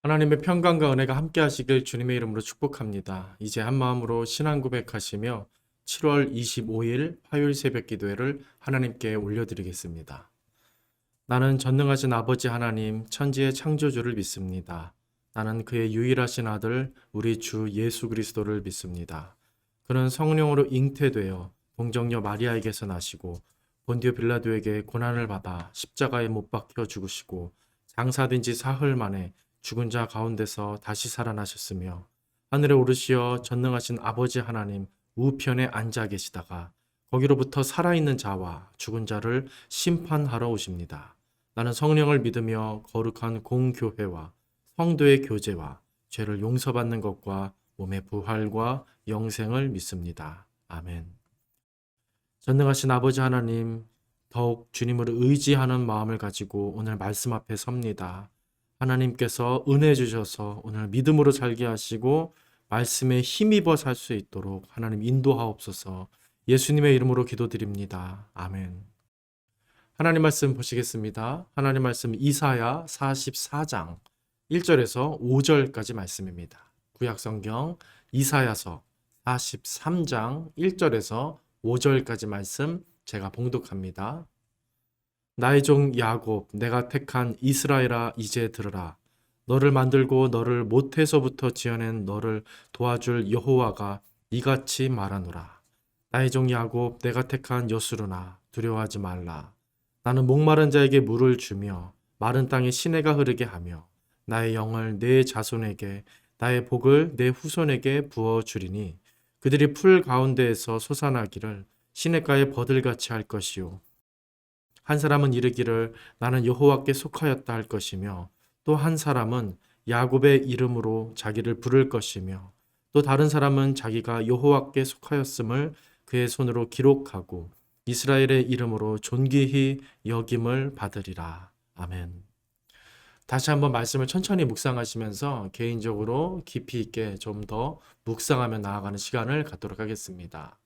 하나님의 평강과 은혜가 함께 하시길 주님의 이름으로 축복합니다. 이제 한 마음으로 신앙 고백하시며 7월 25일 화요일 새벽 기도회를 하나님께 올려드리겠습니다. 나는 전능하신 아버지 하나님, 천지의 창조주를 믿습니다. 나는 그의 유일하신 아들, 우리 주 예수 그리스도를 믿습니다. 그는 성령으로 잉태되어 동정녀 마리아에게서 나시고 본디오 빌라도에게 고난을 받아 십자가에 못 박혀 죽으시고 장사된 지 사흘 만에 죽은 자 가운데서 다시 살아나셨으며 하늘에 오르시어 전능하신 아버지 하나님 우편에 앉아 계시다가 거기로부터 살아있는 자와 죽은 자를 심판하러 오십니다. 나는 성령을 믿으며 거룩한 공교회와 성도의 교제와 죄를 용서받는 것과 몸의 부활과 영생을 믿습니다. 아멘. 전능하신 아버지 하나님, 더욱 주님을 의지하는 마음을 가지고 오늘 말씀 앞에 섭니다. 하나님께서 은혜 주셔서 오늘 믿음으로 살게 하시고 말씀에 힘입어 살 수 있도록 하나님 인도하옵소서. 예수님의 이름으로 기도드립니다. 아멘. 하나님 말씀 보시겠습니다. 하나님 말씀 이사야 44장 1절에서 5절까지 말씀입니다. 구약성경 이사야서 43장 1절에서 5절까지 말씀 제가 봉독합니다. 나의 종 야곱, 내가 택한 이스라엘아, 이제 들으라. 너를 만들고 너를 모태에서부터 지어낸 너를 도와줄 여호와가 이같이 말하노라. 나의 종 야곱, 내가 택한 여수르나, 두려워하지 말라. 나는 목마른 자에게 물을 주며 마른 땅에 시내가 흐르게 하며 나의 영을 내 자손에게, 나의 복을 내 후손에게 부어주리니 그들이 풀 가운데에서 솟아나기를 시냇가에 버들같이 할 것이요. 한 사람은 이르기를 나는 여호와께 속하였다 할 것이며 또 한 사람은 야곱의 이름으로 자기를 부를 것이며 또 다른 사람은 자기가 여호와께 속하였음을 그의 손으로 기록하고 이스라엘의 이름으로 존귀히 여김을 받으리라. 아멘. 다시 한번 말씀을 천천히 묵상하시면서 개인적으로 깊이 있게 좀 더 묵상하며 나아가는 시간을 갖도록 하겠습니다.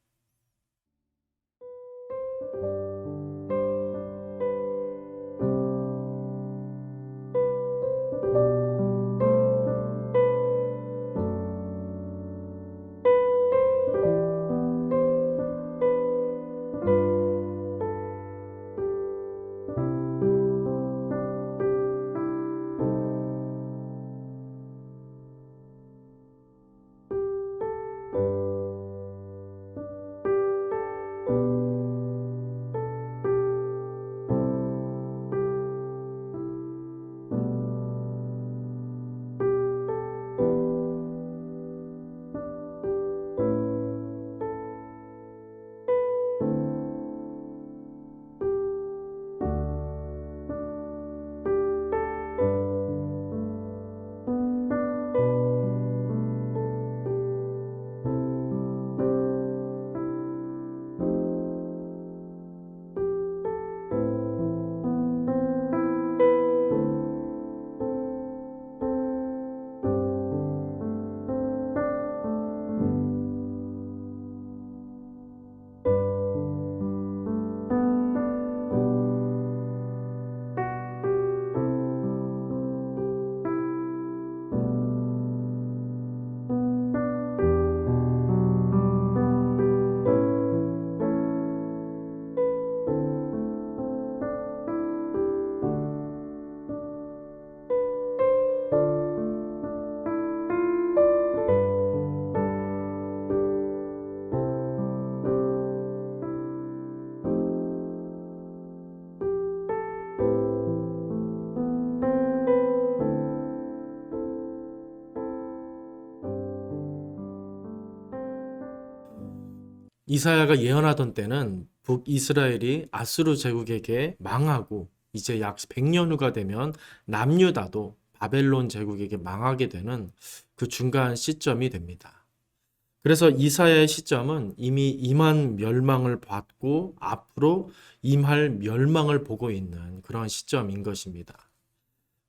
이사야가 예언하던 때는 북이스라엘이 아수르 제국에게 망하고 이제 약 100년 후가 되면 남유다도 바벨론 제국에게 망하게 되는 그 중간 시점이 됩니다. 그래서 이사야의 시점은 이미 임한 멸망을 받고 앞으로 임할 멸망을 보고 있는 그런 시점인 것입니다.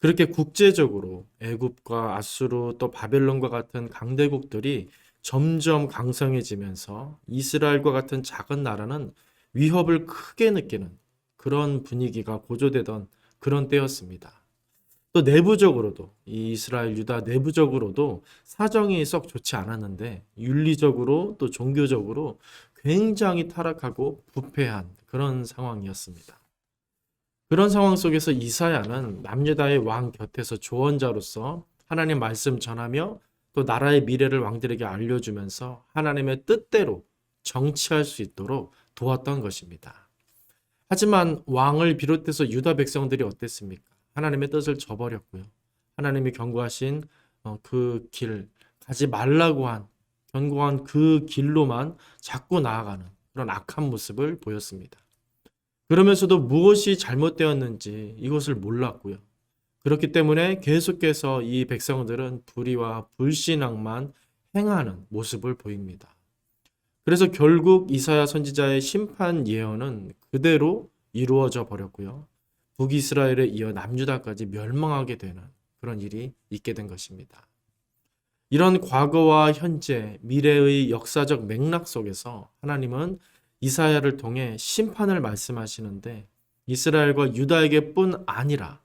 그렇게 국제적으로 애굽과 아수르 또 바벨론과 같은 강대국들이 점점 강성해지면서 이스라엘과 같은 작은 나라는 위협을 크게 느끼는 그런 분위기가 고조되던 그런 때였습니다. 또 내부적으로도 이 이스라엘 유다 내부적으로도 사정이 썩 좋지 않았는데 윤리적으로 또 종교적으로 굉장히 타락하고 부패한 그런 상황이었습니다. 그런 상황 속에서 이사야는 남유다의 왕 곁에서 조언자로서 하나님 말씀 전하며 또 나라의 미래를 왕들에게 알려주면서 하나님의 뜻대로 정치할 수 있도록 도왔던 것입니다. 하지만 왕을 비롯해서 유다 백성들이 어땠습니까? 하나님의 뜻을 저버렸고요. 하나님이 경고하신 그 길, 가지 말라고 한 경고한 그 길로만 자꾸 나아가는 그런 악한 모습을 보였습니다. 그러면서도 무엇이 잘못되었는지 이것을 몰랐고요. 그렇기 때문에 계속해서 이 백성들은 불의와 불신앙만 행하는 모습을 보입니다. 그래서 결국 이사야 선지자의 심판 예언은 그대로 이루어져 버렸고요. 북이스라엘에 이어 남유다까지 멸망하게 되는 그런 일이 있게 된 것입니다. 이런 과거와 현재, 미래의 역사적 맥락 속에서 하나님은 이사야를 통해 심판을 말씀하시는데 이스라엘과 유다에게뿐 아니라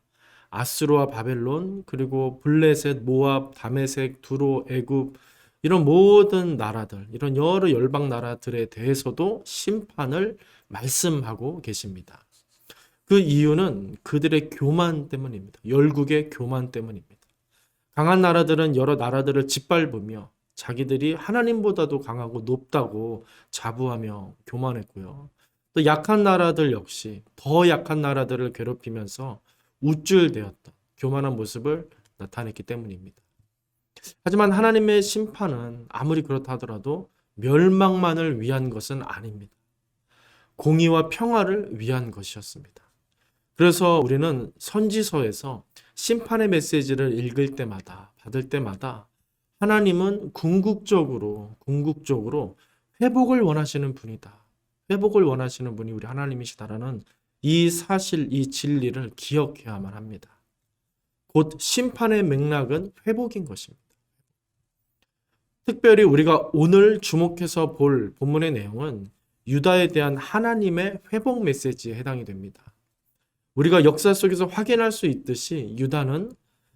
아수르와 바벨론 그리고 블레셋, 모압, 다메섹, 두로, 애굽 이런 모든 나라들, 이런 여러 열방 나라들에 대해서도 심판을 말씀하고 계십니다. 그 이유는 그들의 교만 때문입니다. 열국의 교만 때문입니다. 강한 나라들은 여러 나라들을 짓밟으며 자기들이 하나님보다도 강하고 높다고 자부하며 교만했고요. 또 약한 나라들 역시 더 약한 나라들을 괴롭히면서 우쭐대었던 교만한 모습을 나타냈기 때문입니다. 하지만 하나님의 심판은 아무리 그렇다 하더라도 멸망만을 위한 것은 아닙니다. 공의와 평화를 위한 것이었습니다. 그래서 우리는 선지서에서 심판의 메시지를 읽을 때마다, 받을 때마다 하나님은 궁극적으로 회복을 원하시는 분이다. 회복을 원하시는 분이 우리 하나님이시다라는 이 사실, 이 진리를 기억해야만 합니다. 곧 심판의 맥락은 회복인 것입니다. 특별히 우리가 오늘 주목해서 볼 본문의 내용은 유다에 대한 하나님의 회복 메시지에 해당이 됩니다. 우리가 역사 속에서 확인할 수 있듯이 유다는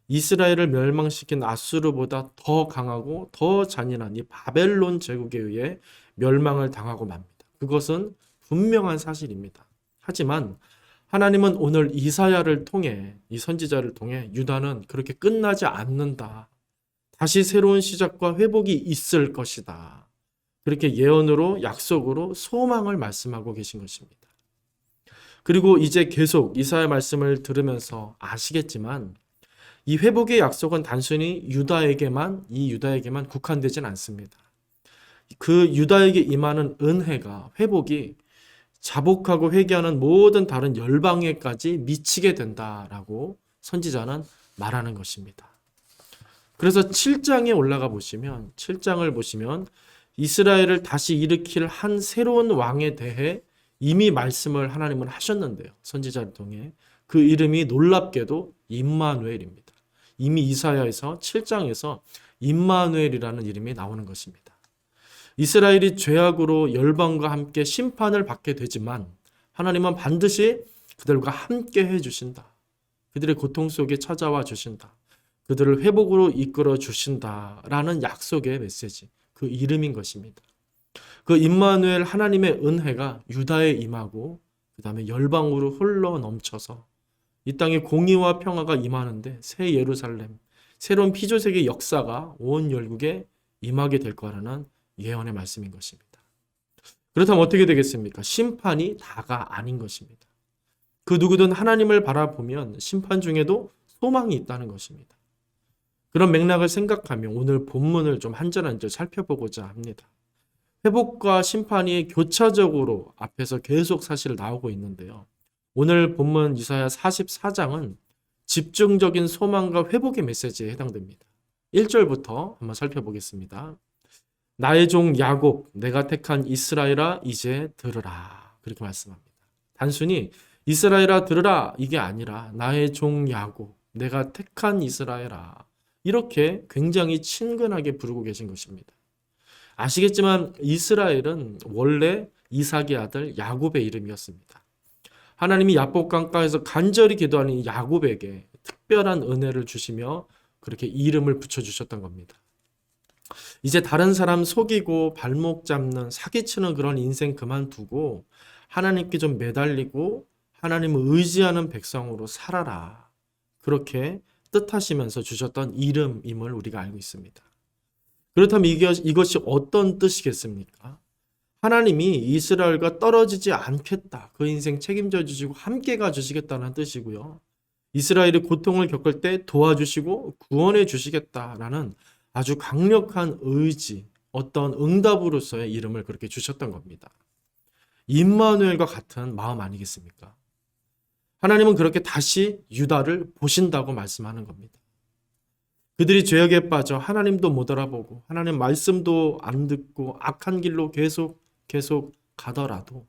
이스라엘을 멸망시킨 아수르보다 더 강하고 더 잔인한 이 바벨론 제국에 의해 멸망을 당하고 맙니다. 그것은 분명한 사실입니다. 하지만 하나님은 오늘 이사야를 통해, 이 선지자를 통해 유다는 그렇게 끝나지 않는다. 다시 새로운 시작과 회복이 있을 것이다. 그렇게 예언으로, 약속으로 소망을 말씀하고 계신 것입니다. 그리고 이제 계속 이사야 말씀을 들으면서 아시겠지만 이 회복의 약속은 단순히 유다에게만 국한되진 않습니다. 그 유다에게 임하는 은혜가, 회복이 자복하고 회개하는 모든 다른 열방에까지 미치게 된다라고 선지자는 말하는 것입니다. 그래서 7장에 올라가 보시면 7장을 보시면 이스라엘을 다시 일으킬 한 새로운 왕에 대해 이미 말씀을 하나님은 하셨는데요. 선지자를 통해 그 이름이 놀랍게도 임마누엘입니다. 이미 이사야에서 7장에서 임마누엘이라는 이름이 나오는 것입니다. 이스라엘이 죄악으로 열방과 함께 심판을 받게 되지만 하나님은 반드시 그들과 함께 해주신다. 그들의 고통 속에 찾아와 주신다. 그들을 회복으로 이끌어 주신다라는 약속의 메시지, 그 이름인 것입니다. 그 임마누엘 하나님의 은혜가 유다에 임하고 그 다음에 열방으로 흘러 넘쳐서 이 땅에 공의와 평화가 임하는데 새 예루살렘, 새로운 피조세계 역사가 온 열국에 임하게 될 거라는 예언의 말씀인 것입니다. 그렇다면 어떻게 되겠습니까? 심판이 다가 아닌 것입니다. 그 누구든 하나님을 바라보면 심판 중에도 소망이 있다는 것입니다. 그런 맥락을 생각하며 오늘 본문을 좀 한 절 한 절 살펴보고자 합니다. 회복과 심판이 교차적으로 앞에서 계속 사실 나오고 있는데요. 오늘 본문 이사야 44장은 집중적인 소망과 회복의 메시지에 해당됩니다. 1절부터 한번 살펴보겠습니다. 나의 종 야곱, 내가 택한 이스라엘아 이제 들으라. 그렇게 말씀합니다. 단순히 이스라엘아 들으라 이게 아니라 나의 종 야곱, 내가 택한 이스라엘아, 이렇게 굉장히 친근하게 부르고 계신 것입니다. 아시겠지만 이스라엘은 원래 이삭의 아들 야곱의 이름이었습니다. 하나님이 야복 강가에서 간절히 기도하는 야곱에게 특별한 은혜를 주시며 그렇게 이름을 붙여주셨던 겁니다. 이제 다른 사람 속이고 발목 잡는 사기치는 그런 인생 그만두고 하나님께 좀 매달리고 하나님을 의지하는 백성으로 살아라. 그렇게 뜻하시면서 주셨던 이름임을 우리가 알고 있습니다. 그렇다면 이것이 어떤 뜻이겠습니까? 하나님이 이스라엘과 떨어지지 않겠다. 그 인생 책임져 주시고 함께 가주시겠다는 뜻이고요. 이스라엘이 고통을 겪을 때 도와주시고 구원해 주시겠다라는 아주 강력한 의지, 어떤 응답으로서의 이름을 그렇게 주셨던 겁니다. 임마누엘과 같은 마음 아니겠습니까? 하나님은 그렇게 다시 유다를 보신다고 말씀하는 겁니다. 그들이 죄악에 빠져 하나님도 못 알아보고 하나님 말씀도 안 듣고 악한 길로 계속 가더라도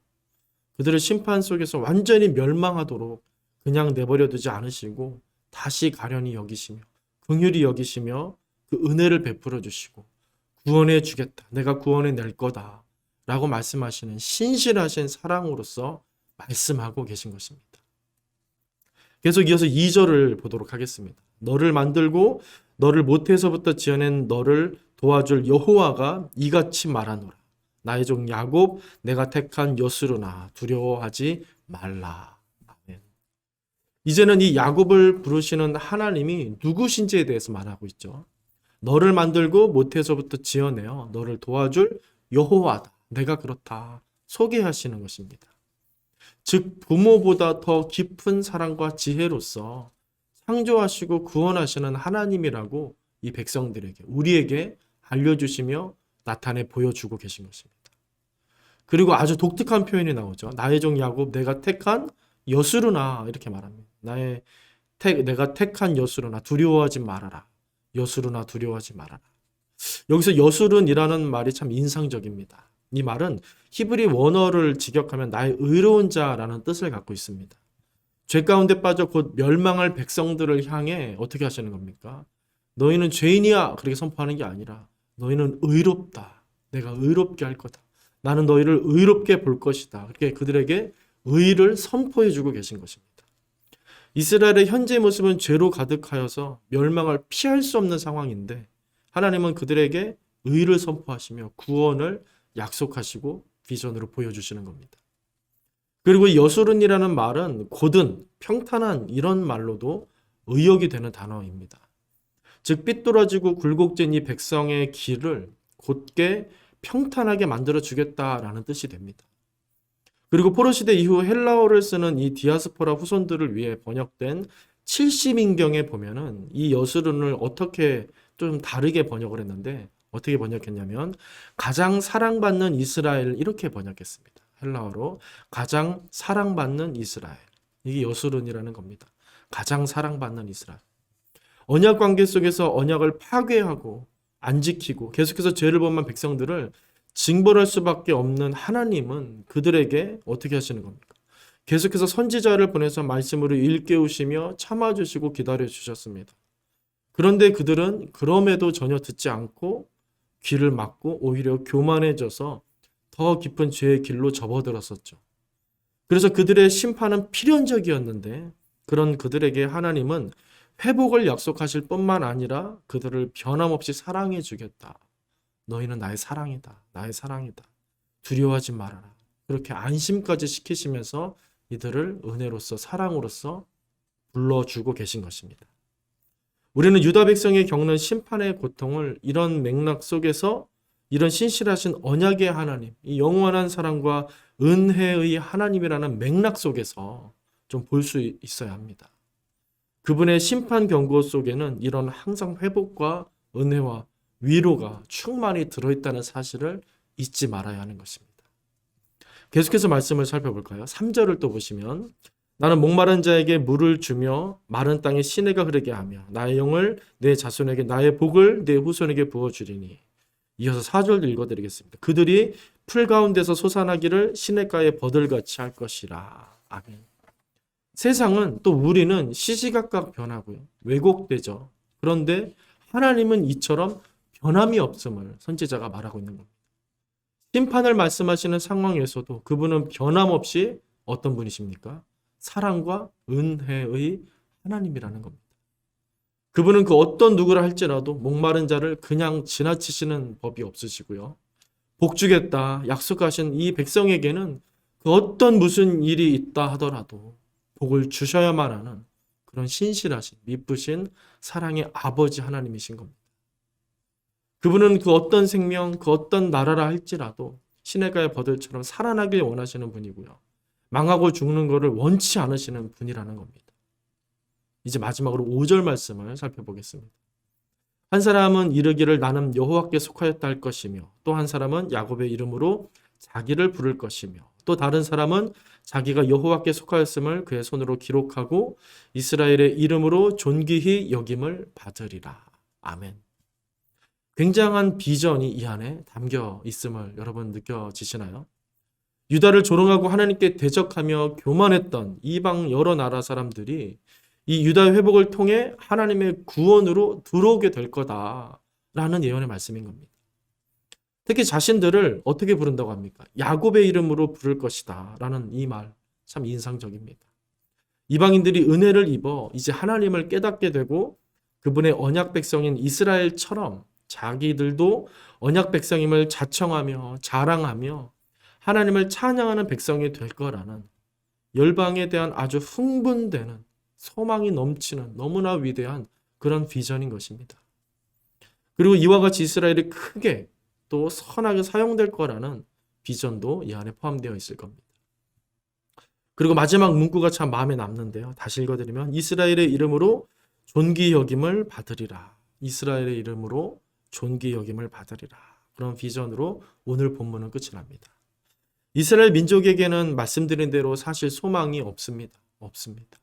그들을 심판 속에서 완전히 멸망하도록 그냥 내버려 두지 않으시고 다시 가련히 여기시며 긍휼히 여기시며 그 은혜를 베풀어 주시고 구원해 주겠다. 내가 구원해 낼 거다. 라고 말씀하시는 신실하신 사랑으로서 말씀하고 계신 것입니다. 계속 이어서 2절을 보도록 하겠습니다. 너를 만들고 너를 모태에서부터 지어낸 너를 도와줄 여호와가 이같이 말하노라. 나의 종 야곱 내가 택한 여수르나 두려워하지 말라. 아멘. 이제는 이 야곱을 부르시는 하나님이 누구신지에 대해서 말하고 있죠. 너를 만들고 모태에서부터 지어내어 너를 도와줄 여호와다. 내가 그렇다. 소개하시는 것입니다. 즉 부모보다 더 깊은 사랑과 지혜로서 창조하시고 구원하시는 하나님이라고 이 백성들에게 우리에게 알려주시며 나타내 보여주고 계신 것입니다. 그리고 아주 독특한 표현이 나오죠. 나의 종 야곱 내가 택한 여수르나 이렇게 말합니다. 내가 택한 여수르나 두려워하지 말아라. 여수르나 두려워하지 말아라. 여기서 여수른이라는 말이 참 인상적입니다. 이 말은 히브리 원어를 직역하면 나의 의로운 자라는 뜻을 갖고 있습니다. 죄 가운데 빠져 곧 멸망할 백성들을 향해 어떻게 하시는 겁니까? 너희는 죄인이야 그렇게 선포하는 게 아니라 너희는 의롭다. 내가 의롭게 할 거다. 나는 너희를 의롭게 볼 것이다. 그렇게 그들에게 의를 선포해 주고 계신 것입니다. 이스라엘의 현재 모습은 죄로 가득하여서 멸망을 피할 수 없는 상황인데 하나님은 그들에게 의를 선포하시며 구원을 약속하시고 비전으로 보여주시는 겁니다. 그리고 여수른이라는 말은 고든, 평탄한 이런 말로도 의역이 되는 단어입니다. 즉 삐뚤어지고 굴곡진 이 백성의 길을 곧게 평탄하게 만들어 주겠다라는 뜻이 됩니다. 그리고 포로시대 이후 헬라어를 쓰는 이 디아스포라 후손들을 위해 번역된 70인경에 보면은 이 여수른을 어떻게 좀 다르게 번역을 했는데 어떻게 번역했냐면 가장 사랑받는 이스라엘 이렇게 번역했습니다. 헬라어로 가장 사랑받는 이스라엘. 이게 여수른이라는 겁니다. 가장 사랑받는 이스라엘. 언약 관계 속에서 언약을 파괴하고 안 지키고 계속해서 죄를 범한 백성들을 징벌할 수밖에 없는 하나님은 그들에게 어떻게 하시는 겁니까? 계속해서 선지자를 보내서 말씀으로 일깨우시며 참아주시고 기다려주셨습니다. 그런데 그들은 그럼에도 전혀 듣지 않고 귀를 막고 오히려 교만해져서 더 깊은 죄의 길로 접어들었었죠. 그래서 그들의 심판은 필연적이었는데 그런 그들에게 하나님은 회복을 약속하실 뿐만 아니라 그들을 변함없이 사랑해 주겠다. 너희는 나의 사랑이다. 나의 사랑이다. 두려워하지 말아라. 그렇게 안심까지 시키시면서 이들을 은혜로서 사랑으로서 불러주고 계신 것입니다. 우리는 유다 백성이 겪는 심판의 고통을 이런 맥락 속에서 이런 신실하신 언약의 하나님, 이 영원한 사랑과 은혜의 하나님이라는 맥락 속에서 좀 볼 수 있어야 합니다. 그분의 심판 경고 속에는 이런 항상 회복과 은혜와 위로가 충만히 들어있다는 사실을 잊지 말아야 하는 것입니다. 계속해서 말씀을 살펴볼까요? 3절을 또 보시면 나는 목마른 자에게 물을 주며 마른 땅에 시내가 흐르게 하며 나의 영을 내 자손에게 나의 복을 내 후손에게 부어주리니 이어서 4절도 읽어드리겠습니다. 그들이 풀 가운데서 솟아나기를 시냇가에 버들같이 할 것이라. 아멘. 세상은 또 우리는 시시각각 변하고요. 왜곡되죠. 그런데 하나님은 이처럼 변함이 없음을 선지자가 말하고 있는 겁니다. 심판을 말씀하시는 상황에서도 그분은 변함없이 어떤 분이십니까? 사랑과 은혜의 하나님이라는 겁니다. 그분은 그 어떤 누구라 할지라도 목마른 자를 그냥 지나치시는 법이 없으시고요. 복 주겠다 약속하신 이 백성에게는 그 어떤 무슨 일이 있다 하더라도 복을 주셔야만 하는 그런 신실하신 미쁘신 사랑의 아버지 하나님이신 겁니다. 그분은 그 어떤 생명, 그 어떤 나라라 할지라도 시냇가의 버들처럼 살아나길 원하시는 분이고요. 망하고 죽는 것을 원치 않으시는 분이라는 겁니다. 이제 마지막으로 5절 말씀을 살펴보겠습니다. 한 사람은 이르기를 나는 여호와께 속하였다 할 것이며 또 한 사람은 야곱의 이름으로 자기를 부를 것이며 또 다른 사람은 자기가 여호와께 속하였음을 그의 손으로 기록하고 이스라엘의 이름으로 존귀히 여김을 받으리라. 아멘. 굉장한 비전이 이 안에 담겨 있음을 여러분 느껴지시나요? 유다를 조롱하고 하나님께 대적하며 교만했던 이방 여러 나라 사람들이 이 유다의 회복을 통해 하나님의 구원으로 들어오게 될 거다라는 예언의 말씀인 겁니다. 특히 자신들을 어떻게 부른다고 합니까? 야곱의 이름으로 부를 것이다 라는 이 말 참 인상적입니다. 이방인들이 은혜를 입어 이제 하나님을 깨닫게 되고 그분의 언약 백성인 이스라엘처럼 자기들도 언약 백성임을 자청하며 자랑하며 하나님을 찬양하는 백성이 될 거라는 열방에 대한 아주 흥분되는 소망이 넘치는 너무나 위대한 그런 비전인 것입니다. 그리고 이와 같이 이스라엘이 크게 또 선하게 사용될 거라는 비전도 이 안에 포함되어 있을 겁니다. 그리고 마지막 문구가 참 마음에 남는데요. 다시 읽어드리면 이스라엘의 이름으로 존귀 여김을 받으리라. 이스라엘의 이름으로 존귀 여김을 받으리라. 그런 비전으로 오늘 본문은 끝이 납니다. 이스라엘 민족에게는 말씀드린 대로 사실 소망이 없습니다. 없습니다.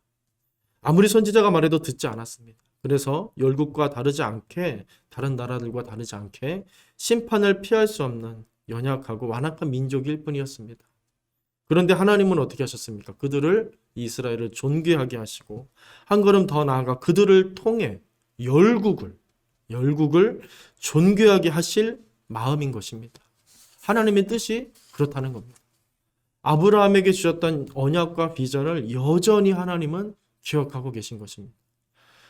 아무리 선지자가 말해도 듣지 않았습니다. 그래서 열국과 다르지 않게 다른 나라들과 다르지 않게 심판을 피할 수 없는 연약하고 완악한 민족일 뿐이었습니다. 그런데 하나님은 어떻게 하셨습니까? 그들을 이스라엘을 존귀하게 하시고 한 걸음 더 나아가 그들을 통해 열국을 존귀하게 하실 마음인 것입니다. 하나님의 뜻이 그렇다는 겁니다. 아브라함에게 주셨던 언약과 비전을 여전히 하나님은 기억하고 계신 것입니다.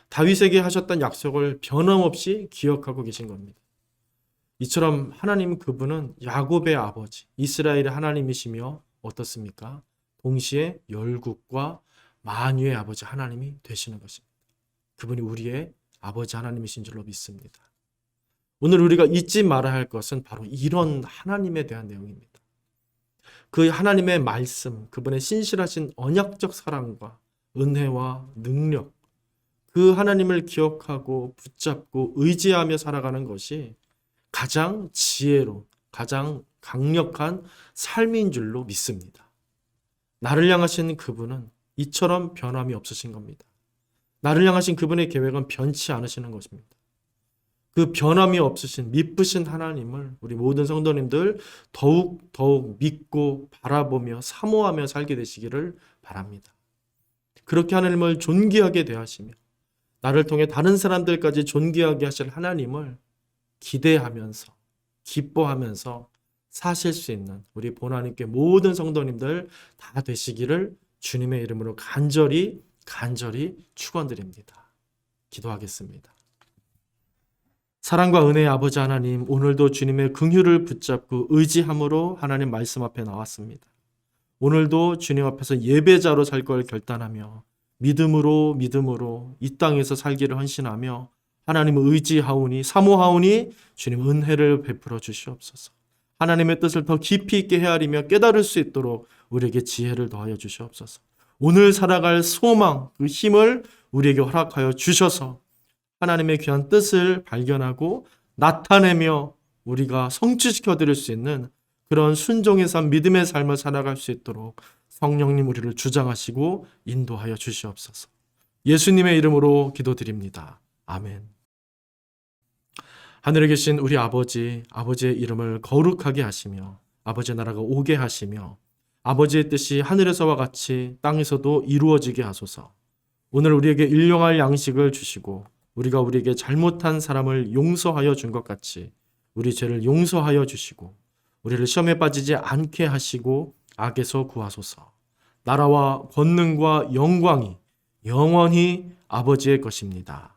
다윗에게 하셨던 약속을 변함없이 기억하고 계신 겁니다. 이처럼 하나님 그분은 야곱의 아버지, 이스라엘의 하나님이시며 어떻습니까? 동시에 열국과 만유의 아버지 하나님이 되시는 것입니다. 그분이 우리의 아버지 하나님이신 줄로 믿습니다. 오늘 우리가 잊지 말아야 할 것은 바로 이런 하나님에 대한 내용입니다. 그 하나님의 말씀, 그분의 신실하신 언약적 사랑과 은혜와 능력, 그 하나님을 기억하고 붙잡고 의지하며 살아가는 것이 가장 지혜로운, 가장 강력한 삶인 줄로 믿습니다. 나를 향하신 그분은 이처럼 변함이 없으신 겁니다. 나를 향하신 그분의 계획은 변치 않으시는 것입니다. 그 변함이 없으신 미쁘신 하나님을 우리 모든 성도님들 더욱 믿고 바라보며 사모하며 살게 되시기를 바랍니다. 그렇게 하나님을 존귀하게 대하시며 나를 통해 다른 사람들까지 존귀하게 하실 하나님을 기대하면서 기뻐하면서 사실 수 있는 우리 보나님께 모든 성도님들 다 되시기를 주님의 이름으로 간절히 축원드립니다. 기도하겠습니다. 사랑과 은혜의 아버지 하나님, 오늘도 주님의 긍휼을 붙잡고 의지함으로 하나님 말씀 앞에 나왔습니다. 오늘도 주님 앞에서 예배자로 살 걸 결단하며 믿음으로 이 땅에서 살기를 헌신하며 하나님을 의지하오니 사모하오니 주님 은혜를 베풀어 주시옵소서. 하나님의 뜻을 더 깊이 있게 헤아리며 깨달을 수 있도록 우리에게 지혜를 더하여 주시옵소서. 오늘 살아갈 소망, 그 힘을 우리에게 허락하여 주셔서 하나님의 귀한 뜻을 발견하고 나타내며 우리가 성취시켜 드릴 수 있는 그런 순종의 삶, 믿음의 삶을 살아갈 수 있도록 성령님 우리를 주장하시고 인도하여 주시옵소서. 예수님의 이름으로 기도드립니다. 아멘. 하늘에 계신 우리 아버지의 이름을 거룩하게 하시며 아버지의 나라가 오게 하시며 아버지의 뜻이 하늘에서와 같이 땅에서도 이루어지게 하소서. 오늘 우리에게 일용할 양식을 주시고 우리가 우리에게 잘못한 사람을 용서하여 준 것 같이 우리 죄를 용서하여 주시고 우리를 시험에 빠지지 않게 하시고 악에서 구하소서. 나라와 권능과 영광이 영원히 아버지의 것입니다.